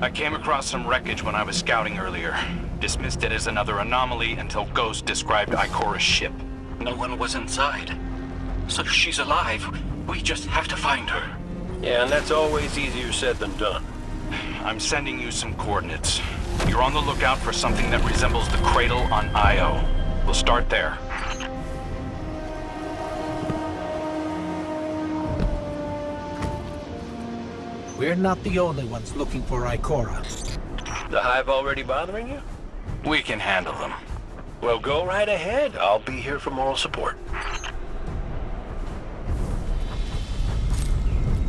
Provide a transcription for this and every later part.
I came across some wreckage when I was scouting earlier. Dismissed it as another anomaly until Ghost described Ikora's ship. No one was inside. So she's alive. We just have to find her. Yeah, and that's always easier said than done. I'm sending you some coordinates. You're on the lookout for something that resembles the cradle on Io. We'll start there. We're not the only ones looking for Ikora. The Hive already bothering you? We can handle them. Well, go right ahead. I'll be here for moral support.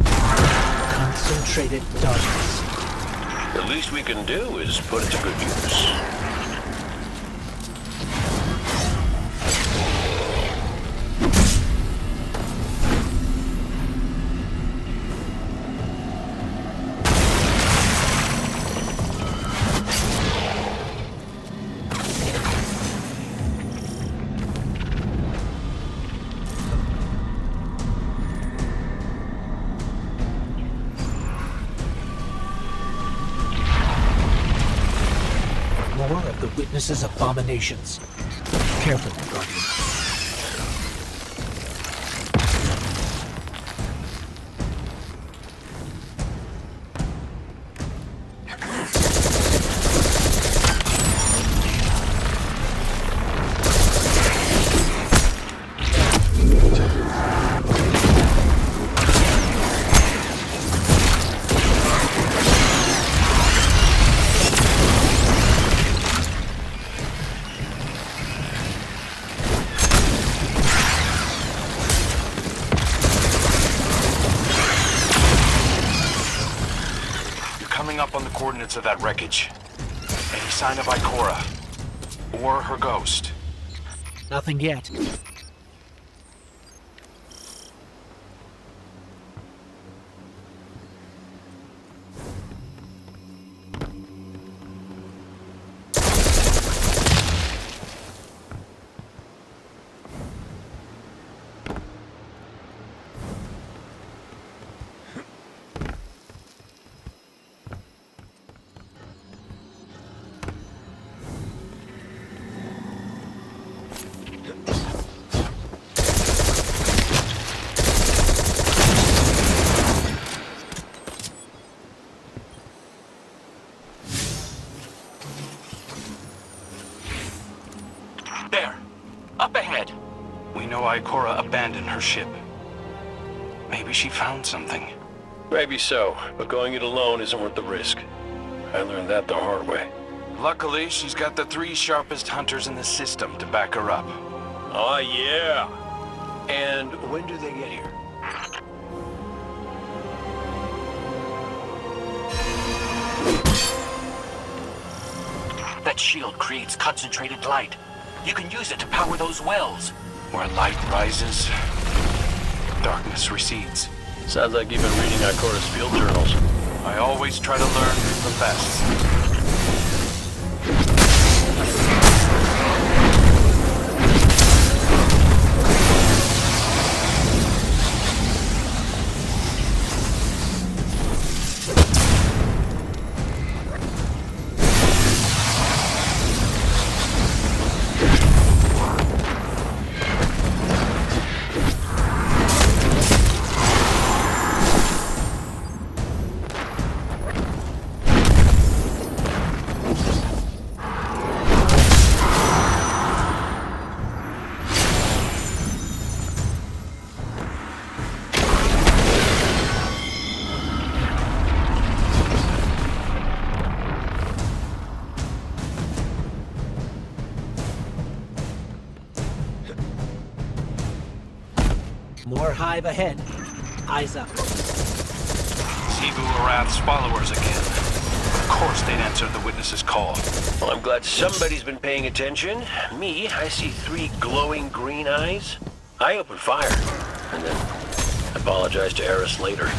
Concentrated darkness. The least we can do is put it to good use. More of the witness's abominations. Careful, Guardian. Coming up on the coordinates of that wreckage. Any sign of Ikora? Or her ghost? Nothing yet. There. Up ahead. We know Ikora abandoned her ship. Maybe she found something. Maybe so, but going it alone isn't worth the risk. I learned that the hard way. Luckily, she's got the 3 sharpest hunters in the system to back her up. Oh, yeah. And when do they get here? That shield creates concentrated light. You can use it to power those wells. Where light rises, darkness recedes. Sounds like you've been reading Ikora's field journals. I always try to learn from the best. More Hive ahead. Eyes up. Xivu Arath's followers again. Of course they'd answer the witness's call. Well, I'm glad somebody's been paying attention. Me, I see 3 glowing green eyes. I open fire, and then apologize to Eris later.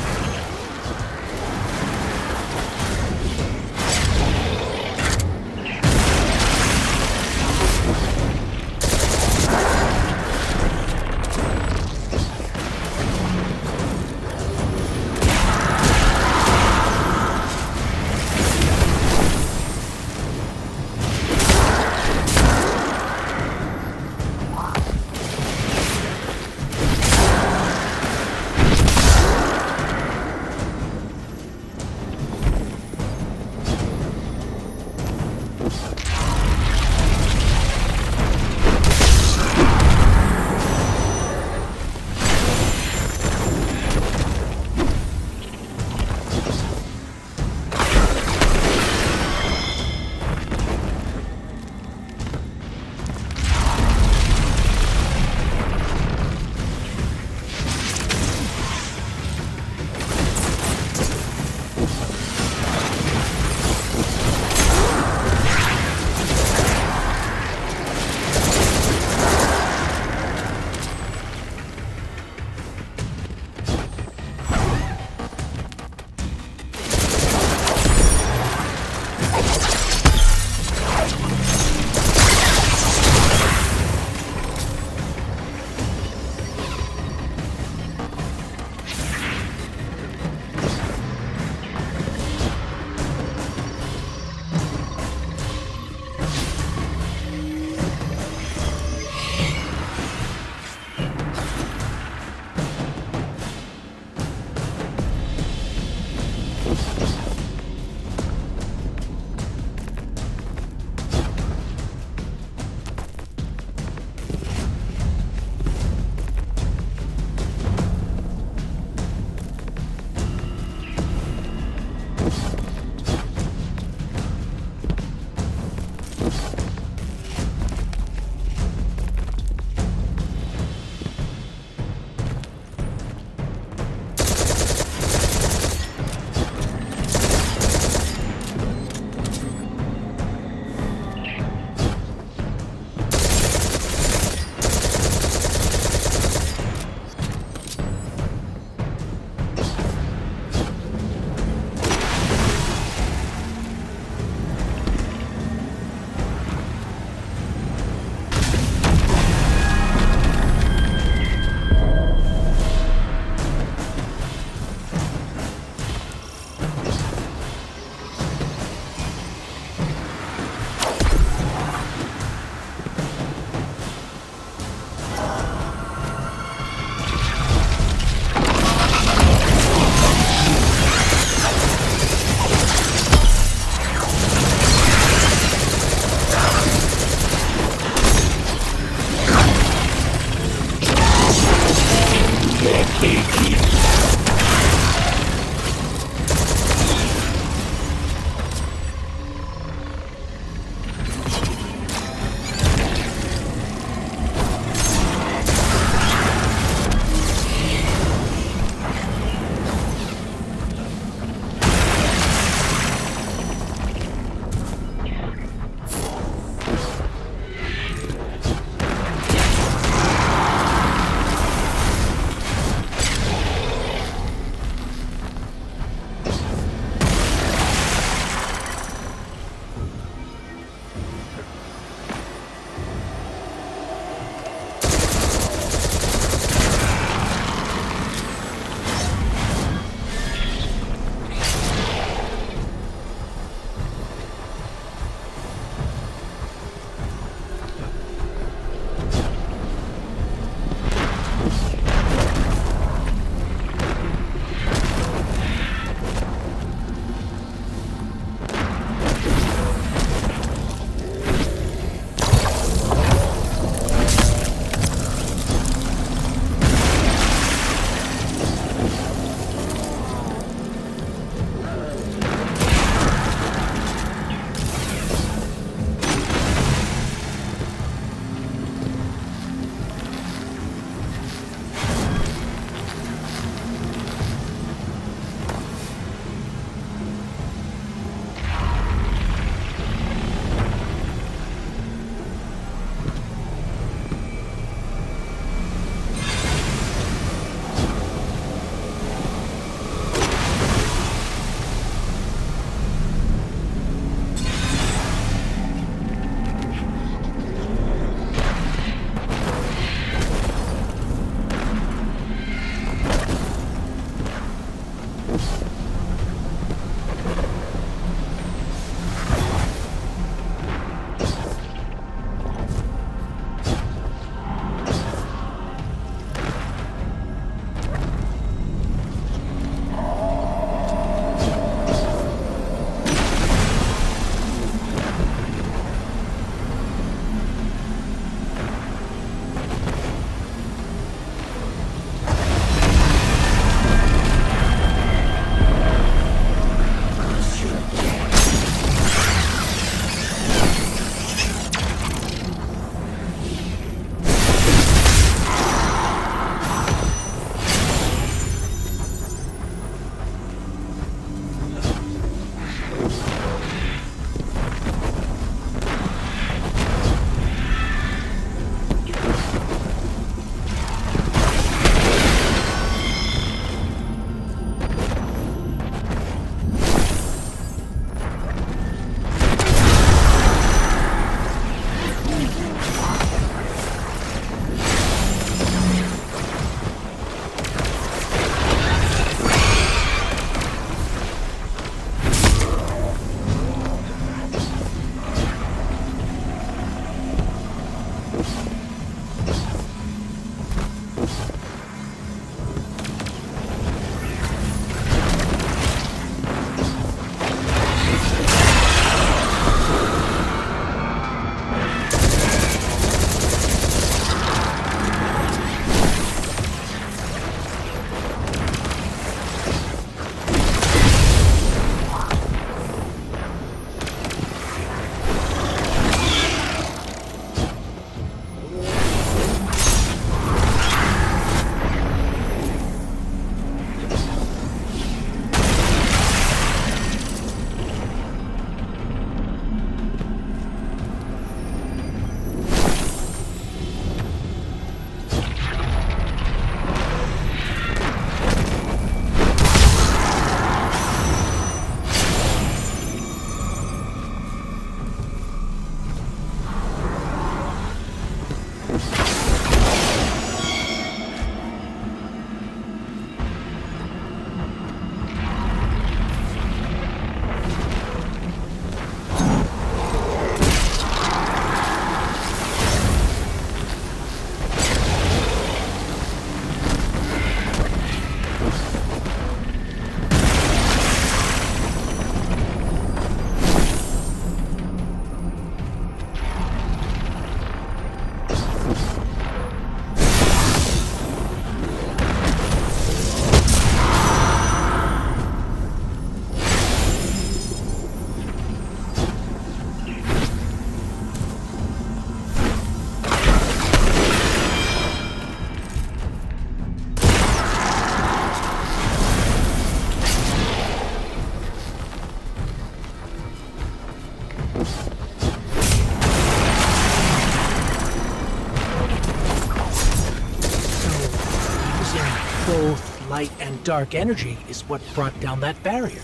light and dark energy is what brought down that barrier.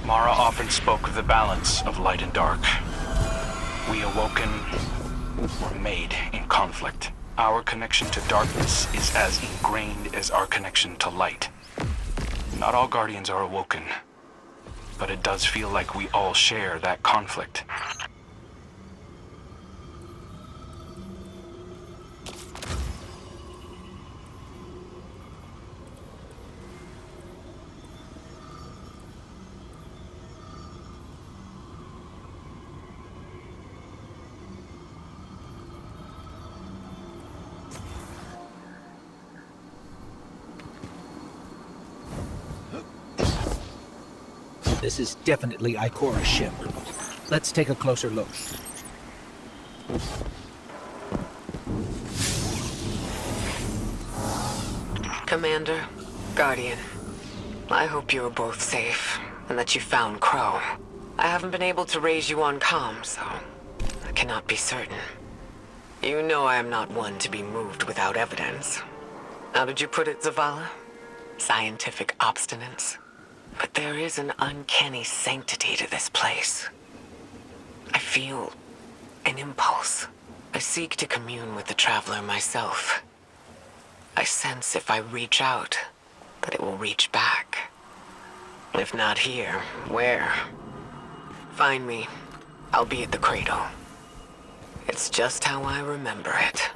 Mara often spoke of the balance of light and dark. We awoken were made in conflict. Our connection to darkness is as ingrained as our connection to light. Not all Guardians are awoken, but it does feel like we all share that conflict. This is definitely Ikora's ship. Let's take a closer look. Commander, Guardian, I hope you are both safe, and that you found Crow. I haven't been able to raise you on comm, so I cannot be certain. You know I am not one to be moved without evidence. How did you put it, Zavala? Scientific obstinance? But there is an uncanny sanctity to this place. I feel an impulse. I seek to commune with the Traveler myself. I sense if I reach out, that it will reach back. If not here, where? Find me. I'll be at the cradle. It's just how I remember it.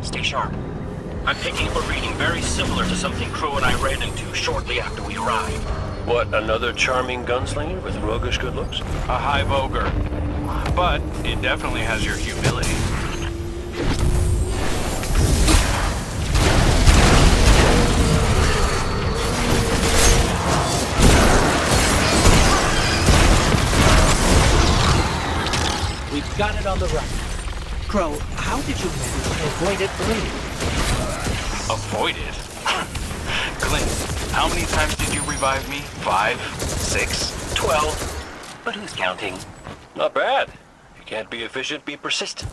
Stay sharp. I'm picking up a reading very similar to something Crow and I ran into shortly after we arrived. What, another charming gunslinger with roguish good looks? A hive ogre. But it definitely has your humility. We've got it on the run. Crow, how did you manage to avoid it earlier? Avoid it? Clint, how many times did you revive me? 5? 6? 12. But who's counting? Not bad. You can't be efficient, be persistent.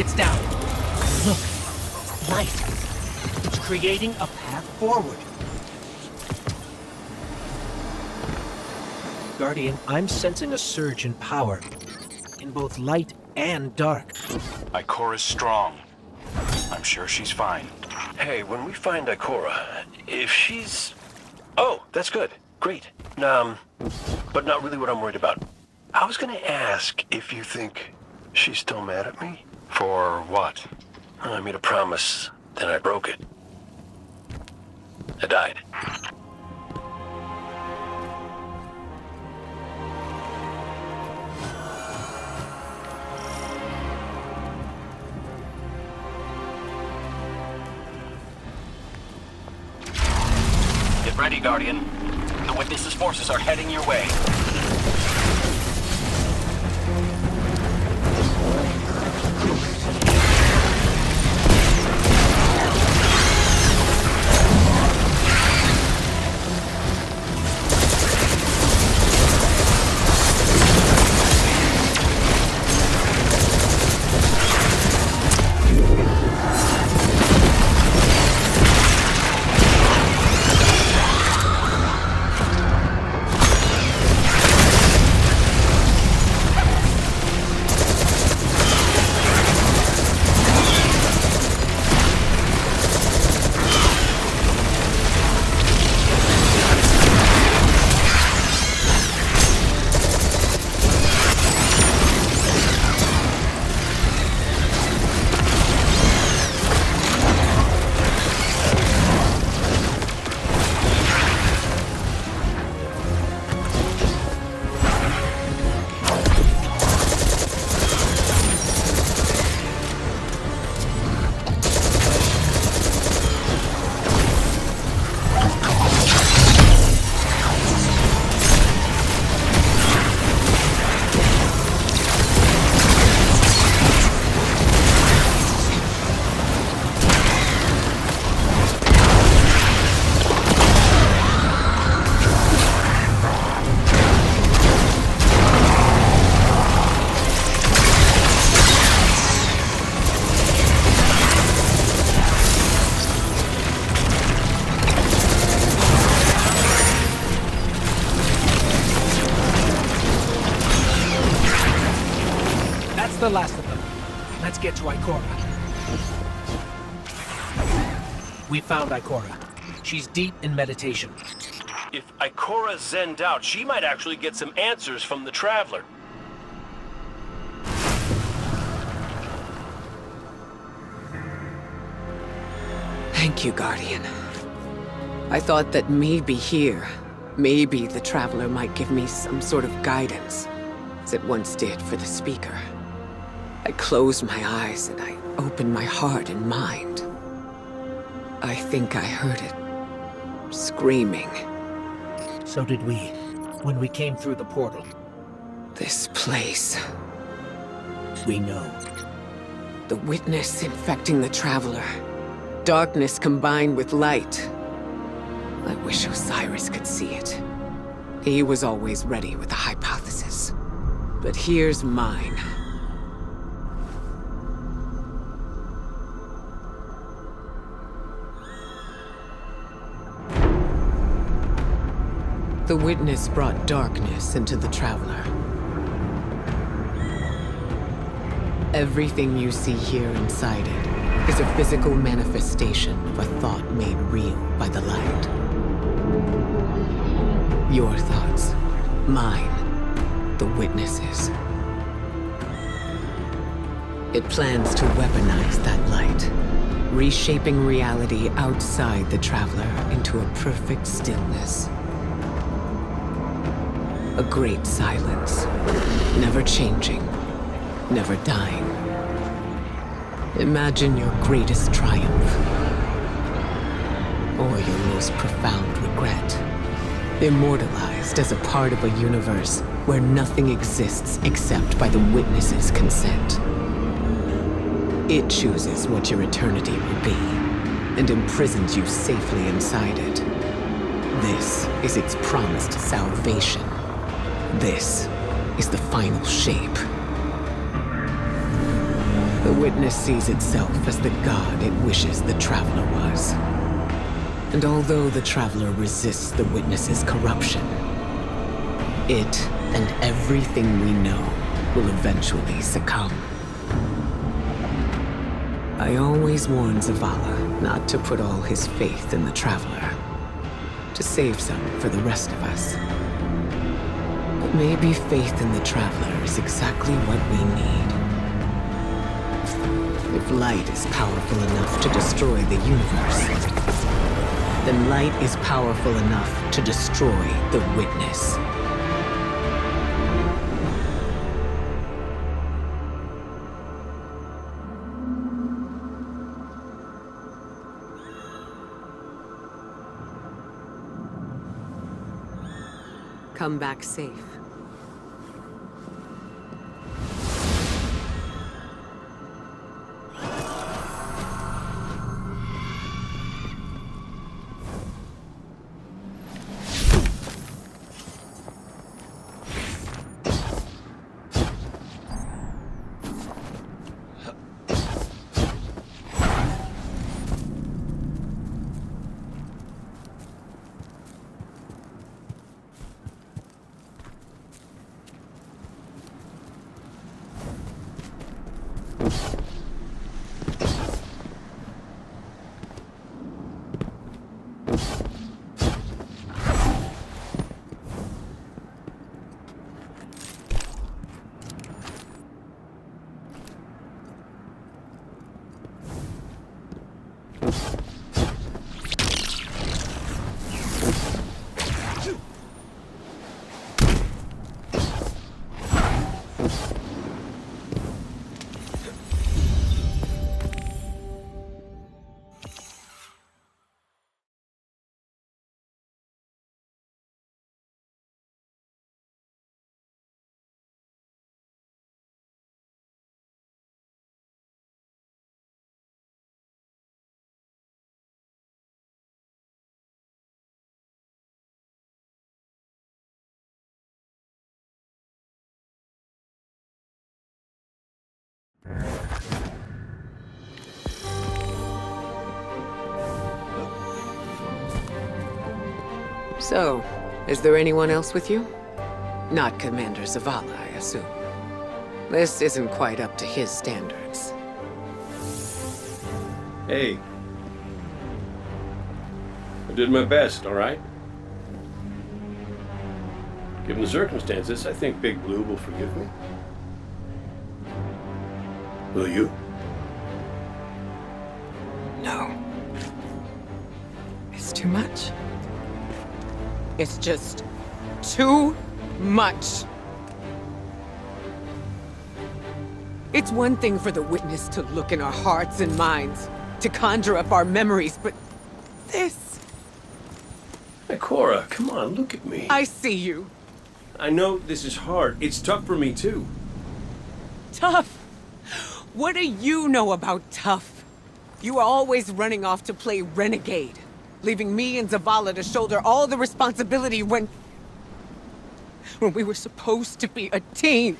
It's down. Look. Light. It's creating a path forward. Guardian, I'm sensing a surge in power. In both light and dark. Ikora's strong. I'm sure she's fine. Hey, when we find Ikora, if she's... Oh, that's good. Great. But not really what I'm worried about. I was gonna ask if you think she's still mad at me? For what? I made a promise, then I broke it. I died. Get ready, Guardian. The Witness's forces are heading your way. The last of them. Let's get to Ikora. We found Ikora. She's deep in meditation. If Ikora zenned out, she might actually get some answers from the Traveler. Thank you, Guardian. I thought that maybe here, maybe the Traveler might give me some sort of guidance, as it once did for the Speaker. I closed my eyes and I opened my heart and mind. I think I heard it. Screaming. So did we, when we came through the portal. This place. We know. The Witness infecting the Traveler. Darkness combined with light. I wish Osiris could see it. He was always ready with a hypothesis. But here's mine. The Witness brought darkness into the Traveler. Everything you see here inside it is a physical manifestation of a thought made real by the light. Your thoughts, mine, the Witness's. It plans to weaponize that light, reshaping reality outside the Traveler into a perfect stillness. A great silence, never changing, never dying. Imagine your greatest triumph, or your most profound regret. Immortalized as a part of a universe where nothing exists except by the Witness's consent. It chooses what your eternity will be, and imprisons you safely inside it. This is its promised salvation. This is the final shape. The Witness sees itself as the god it wishes the Traveler was. And although the Traveler resists the Witness's corruption, it and everything we know will eventually succumb. I always warn Zavala not to put all his faith in the Traveler, to save some for the rest of us. But maybe faith in the Traveler is exactly what we need. If light is powerful enough to destroy the universe, then light is powerful enough to destroy the Witness. Come back safe. So, is there anyone else with you? Not Commander Zavala, I assume. This isn't quite up to his standards. Hey. I did my best, all right? Given the circumstances, I think Big Blue will forgive me. Will you? No. It's too much. It's just too much. It's one thing for the Witness to look in our hearts and minds, to conjure up our memories, but this... Hey, Cora, come on, look at me. I see you. I know this is hard. It's tough for me, too. Tough? What do you know about tough? You are always running off to play renegade, leaving me and Zavala to shoulder all the responsibility when we were supposed to be a team.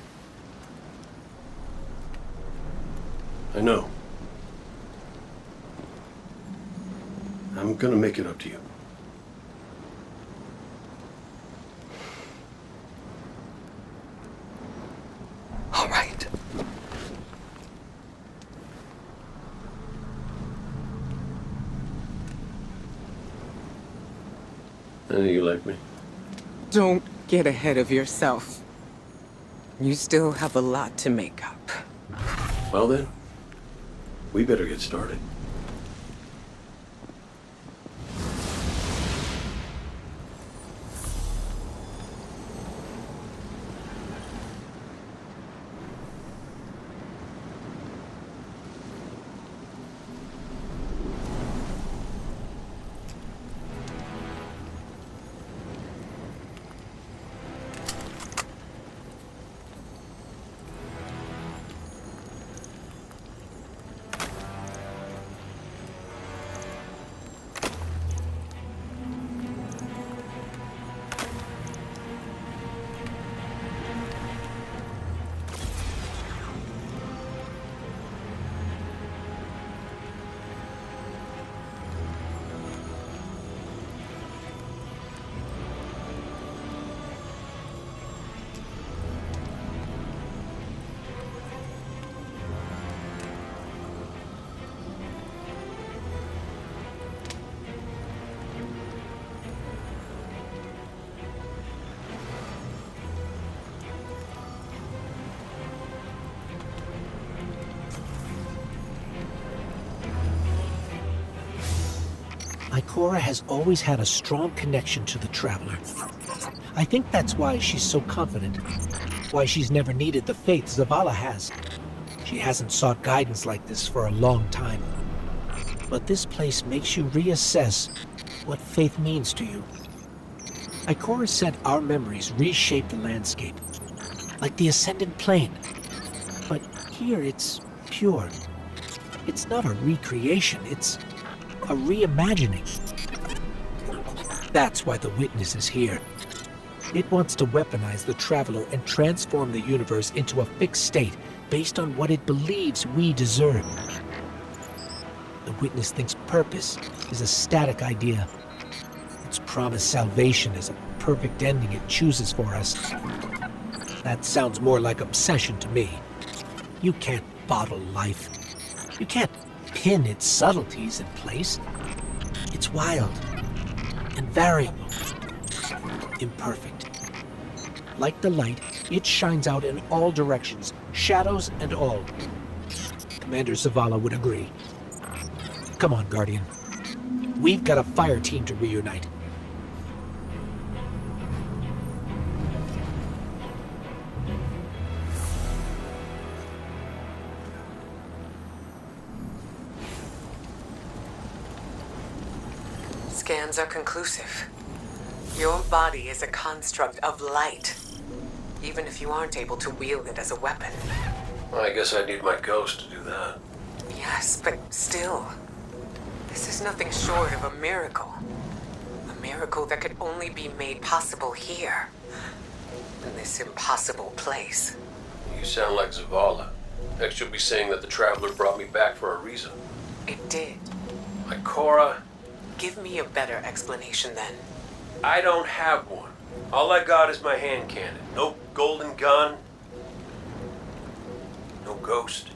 I know. I'm gonna make it up to you. All right. I know you like me. Don't get ahead of yourself. You still have a lot to make up. Well then, we better get started. Ikora has always had a strong connection to the Traveler. I think that's why she's so confident. Why she's never needed the faith Zavala has. She hasn't sought guidance like this for a long time. But this place makes you reassess what faith means to you. Ikora said our memories reshape the landscape, like the Ascendant Plane. But here it's pure. It's not a recreation, it's a reimagining. That's why the Witness is here. It wants to weaponize the Traveler and transform the universe into a fixed state based on what it believes we deserve. The Witness thinks purpose is a static idea. Its promised salvation is a perfect ending it chooses for us. That sounds more like obsession to me. You can't bottle life. You can't pin its subtleties in place. It's wild and variable, imperfect. Like the light, it shines out in all directions, shadows and all. Commander Zavala would agree. Come on, Guardian. We've got a fire team to reunite. Scans are conclusive. Your body is a construct of light, even if you aren't able to wield it as a weapon. Well, I guess I need my ghost to do that. Yes, but still, this is nothing short of a miracle. A miracle that could only be made possible here, in this impossible place. You sound like Zavala. Next you'll be saying that the Traveler brought me back for a reason. It did. Ikora, Give me a better explanation then. I don't have one. All I got is my hand cannon. No golden gun. No ghost.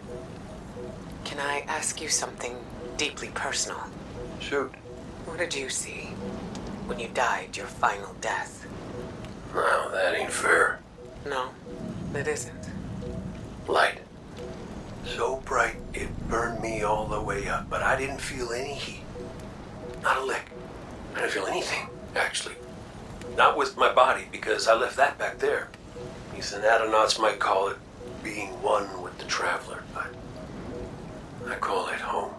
Can I ask you something deeply personal? Shoot. What did you see when you died your final death? No, that ain't fair. No, it isn't. Light. So bright it burned me all the way up, but I didn't feel any heat. Not a lick. I didn't feel anything, actually. Not with my body, because I left that back there. These anatonautes might call it being one with the Traveler, but I call it home.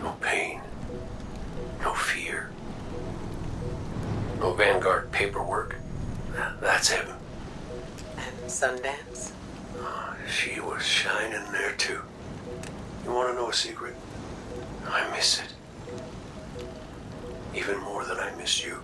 No pain. No fear. No Vanguard paperwork. That's heaven. And Sundance? She was shining there too. You want to know a secret? I miss it. Even more than I miss you.